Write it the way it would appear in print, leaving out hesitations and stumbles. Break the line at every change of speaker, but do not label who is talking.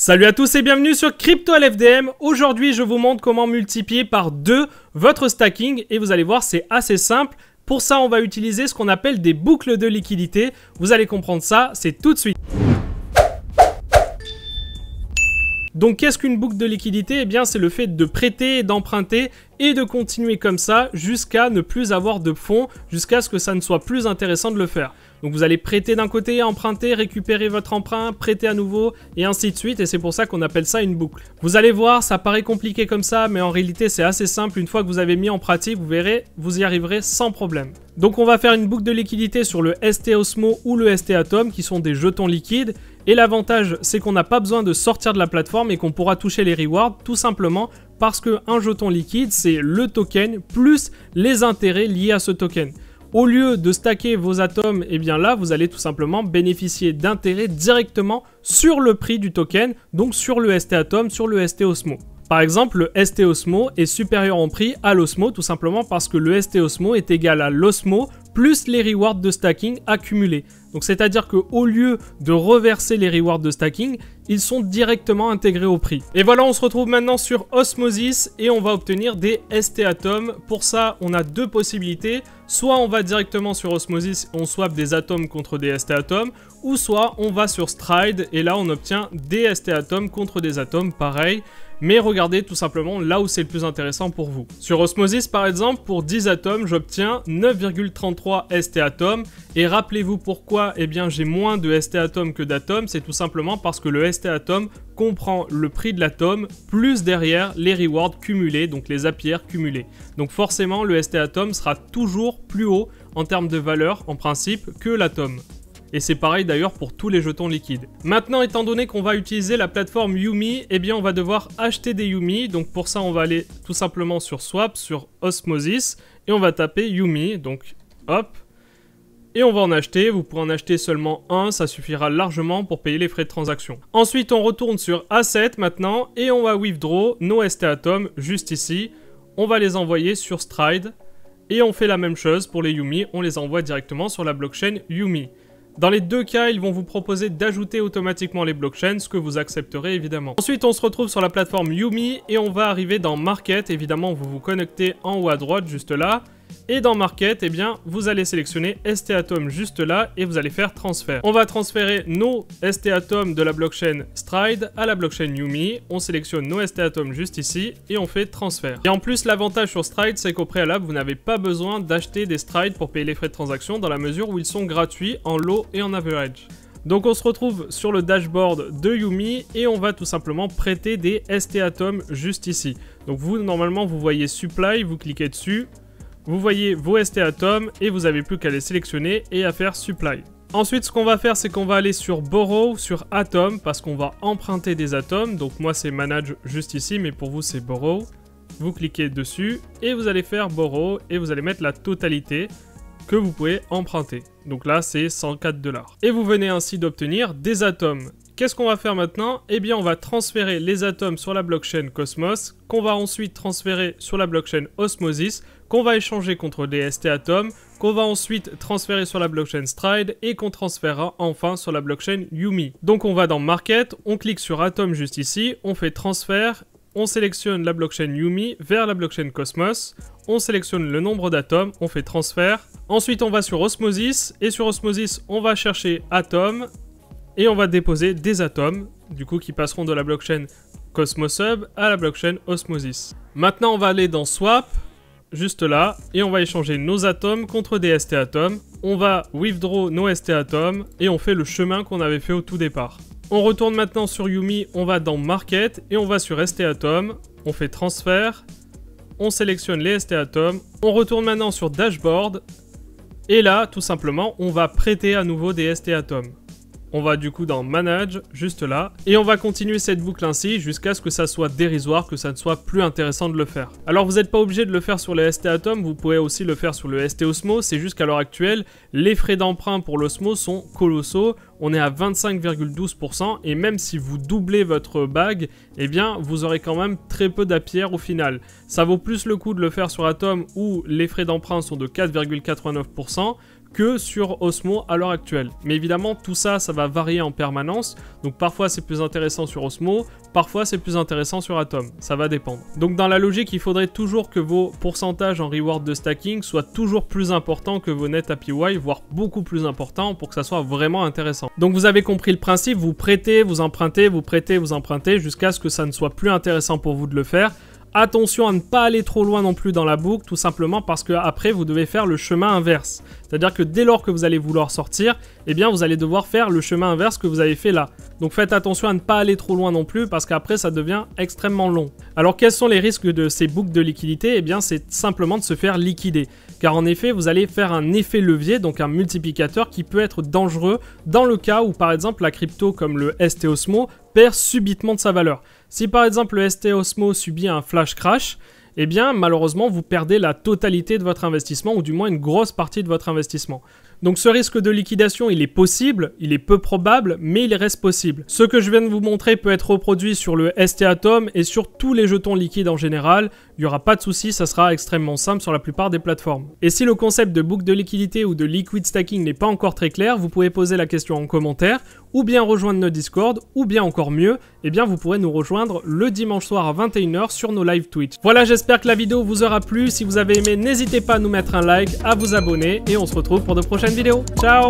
Salut à tous et bienvenue sur Crypto LFDM. Aujourd'hui, je vous montre comment multiplier par 2 votre stacking et vous allez voir, c'est assez simple. Pour ça, on va utiliser ce qu'on appelle des boucles de liquidité. Vous allez comprendre ça, c'est tout de suite. Donc, qu'est-ce qu'une boucle de liquidité? Eh bien, c'est le fait de prêter et d'emprunter et de continuer comme ça jusqu'à ne plus avoir de fonds, jusqu'à ce que ça ne soit plus intéressant de le faire. Donc vous allez prêter d'un côté, emprunter, récupérer votre emprunt, prêter à nouveau et ainsi de suite, et c'est pour ça qu'on appelle ça une boucle. Vous allez voir, ça paraît compliqué comme ça, mais en réalité c'est assez simple. Une fois que vous avez mis en pratique, vous verrez, vous y arriverez sans problème. Donc on va faire une boucle de liquidité sur le ST Osmo ou le ST Atom qui sont des jetons liquides. Et l'avantage, c'est qu'on n'a pas besoin de sortir de la plateforme et qu'on pourra toucher les rewards tout simplement parce qu'un jeton liquide, c'est le token plus les intérêts liés à ce token. Au lieu de stacker vos atomes, eh bien là, vous allez tout simplement bénéficier d'intérêts directement sur le prix du token, donc sur le ST Atom, sur le ST Osmo. Par exemple, le ST Osmo est supérieur en prix à l'Osmo, tout simplement parce que le ST Osmo est égal à l'Osmo plus les rewards de stacking accumulés. Donc c'est-à-dire qu'au lieu de reverser les rewards de stacking, ils sont directement intégrés au prix. Et voilà, on se retrouve maintenant sur Osmosis et on va obtenir des ST Atom. Pour ça, on a deux possibilités. Soit on va directement sur Osmosis, on swap des atomes contre des ST Atom, ou soit on va sur Stride et là on obtient des ST Atom contre des atomes, pareil. Mais regardez tout simplement là où c'est le plus intéressant pour vous. Sur Osmosis par exemple, pour 10 atomes, j'obtiens 9,33 ST Atom. Et rappelez-vous pourquoi, eh bien j'ai moins de ST Atom que d'atomes, c'est tout simplement parce que le ST Atom comprend le prix de l'atome, plus derrière les rewards cumulés, donc les APR cumulés. Donc forcément, le ST Atom sera toujours plus haut en termes de valeur, en principe, que l'atome. Et c'est pareil d'ailleurs pour tous les jetons liquides. Maintenant, étant donné qu'on va utiliser la plateforme Yume, eh bien on va devoir acheter des Yume. Donc pour ça, on va aller tout simplement sur Swap, sur Osmosis, et on va taper Yume. Donc hop, et on va en acheter. Vous pourrez en acheter seulement un, ça suffira largement pour payer les frais de transaction. Ensuite, on retourne sur Asset maintenant, et on va withdraw nos ST Atom juste ici. On va les envoyer sur Stride, et on fait la même chose pour les Yume, on les envoie directement sur la blockchain Yume. Dans les deux cas, ils vont vous proposer d'ajouter automatiquement les blockchains, ce que vous accepterez évidemment. Ensuite, on se retrouve sur la plateforme Yume et on va arriver dans Market. Évidemment, vous vous connectez en haut à droite, juste là. Et dans Market, eh bien, vous allez sélectionner ST Atom juste là et vous allez faire transfert. On va transférer nos ST Atom de la blockchain Stride à la blockchain Yume. On sélectionne nos ST Atom juste ici et on fait transfert. Et en plus, l'avantage sur Stride, c'est qu'au préalable, vous n'avez pas besoin d'acheter des Stride pour payer les frais de transaction dans la mesure où ils sont gratuits en low et en average. Donc on se retrouve sur le dashboard de Yume et on va tout simplement prêter des ST Atom juste ici. Donc vous, normalement, vous voyez Supply, vous cliquez dessus. Vous voyez vos ST Atom et vous n'avez plus qu'à les sélectionner et à faire Supply. Ensuite, ce qu'on va faire, c'est qu'on va aller sur Borrow, sur Atom, parce qu'on va emprunter des atomes. Donc moi, c'est Manage juste ici, mais pour vous, c'est Borrow. Vous cliquez dessus et vous allez faire Borrow et vous allez mettre la totalité que vous pouvez emprunter. Donc là, c'est 104 $. Et vous venez ainsi d'obtenir des atomes. Qu'est-ce qu'on va faire maintenant? Eh bien, on va transférer les atomes sur la blockchain Cosmos, qu'on va ensuite transférer sur la blockchain Osmosis, qu'on va échanger contre des ST Atom, qu'on va ensuite transférer sur la blockchain Stride et qu'on transférera enfin sur la blockchain Yume. Donc on va dans Market, on clique sur Atom juste ici, on fait transfert, on sélectionne la blockchain Yume vers la blockchain Cosmos, on sélectionne le nombre d'atomes, on fait transfert. Ensuite on va sur Osmosis et sur Osmosis on va chercher Atom et on va déposer des atomes, du coup qui passeront de la blockchain Cosmos Hub à la blockchain Osmosis. Maintenant on va aller dans Swap, juste là, et on va échanger nos atomes contre des ST Atom. On va withdraw nos ST Atom et on fait le chemin qu'on avait fait au tout départ. On retourne maintenant sur Yume, on va dans Market et on va sur ST Atom. On fait transfert, on sélectionne les ST Atom. On retourne maintenant sur Dashboard et là, tout simplement, on va prêter à nouveau des ST Atom. On va du coup dans Manage, juste là, et on va continuer cette boucle ainsi jusqu'à ce que ça soit dérisoire, que ça ne soit plus intéressant de le faire. Alors vous n'êtes pas obligé de le faire sur les ST Atom, vous pouvez aussi le faire sur le ST Osmo, c'est juste qu'à l'heure actuelle, les frais d'emprunt pour l'Osmo sont colossaux, on est à 25,12% et même si vous doublez votre bag, eh bien vous aurez quand même très peu d'APR au final. Ça vaut plus le coup de le faire sur Atom où les frais d'emprunt sont de 4,89% que sur Osmo à l'heure actuelle. Mais évidemment, tout ça, ça va varier en permanence. Donc parfois, c'est plus intéressant sur Osmo, parfois, c'est plus intéressant sur Atom. Ça va dépendre. Donc dans la logique, il faudrait toujours que vos pourcentages en reward de stacking soient toujours plus importants que vos net APY, voire beaucoup plus importants pour que ça soit vraiment intéressant. Donc vous avez compris le principe, vous prêtez, vous empruntez, vous prêtez, vous empruntez, jusqu'à ce que ça ne soit plus intéressant pour vous de le faire. Attention à ne pas aller trop loin non plus dans la boucle, tout simplement parce que après vous devez faire le chemin inverse. C'est-à-dire que dès lors que vous allez vouloir sortir, eh bien vous allez devoir faire le chemin inverse que vous avez fait là. Donc faites attention à ne pas aller trop loin non plus parce qu'après ça devient extrêmement long. Alors quels sont les risques de ces boucles de liquidité? Eh bien c'est simplement de se faire liquider. Car en effet vous allez faire un effet levier, donc un multiplicateur qui peut être dangereux dans le cas où par exemple la crypto comme le ST Osmo perd subitement de sa valeur. Si par exemple le ST Osmo subit un flash crash, eh bien malheureusement vous perdez la totalité de votre investissement ou du moins une grosse partie de votre investissement. Donc ce risque de liquidation, il est possible, il est peu probable, mais il reste possible. Ce que je viens de vous montrer peut être reproduit sur le ST Atom et sur tous les jetons liquides en général. Il n'y aura pas de souci, ça sera extrêmement simple sur la plupart des plateformes. Et si le concept de boucle de liquidité ou de liquid stacking n'est pas encore très clair, vous pouvez poser la question en commentaire, ou bien rejoindre notre Discord, ou bien encore mieux, eh bien vous pourrez nous rejoindre le dimanche soir à 21 h sur nos live Twitch. Voilà, j'espère que la vidéo vous aura plu. Si vous avez aimé, n'hésitez pas à nous mettre un like, à vous abonner, et on se retrouve pour de prochaines vidéos. Ciao!